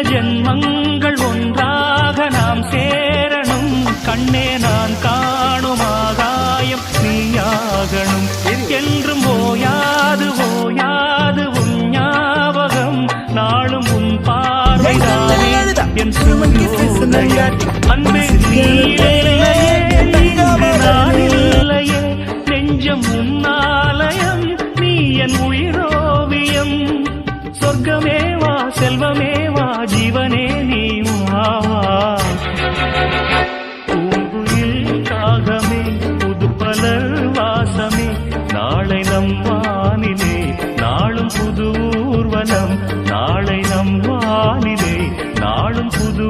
ஜென்மங்கள் ஒன்றாக நாம் சேரணும். கண்ணே நான் காணும் ஆகாயம் நீயாகணும். என்றும் ஓயாது ஓயாது உன் ஞாபகம், நாளும் உன் பார்வைதானே என் சூழ்நிலை. அன்பே நீ இல்லையே நான் இல்லையே, நெஞ்சம் உன்னாலயம், நீ என் உயிரோவியம். சொர்க்கமேவா செல்வமேவா ஜீவனே நீ வா. பூங்குயில் காகமே புதுப்பலர் வாசமே, நாளை நம் வானிலே நாளும் புது ஊர்வலம். நாளை நம் வானிலே நாளும் புது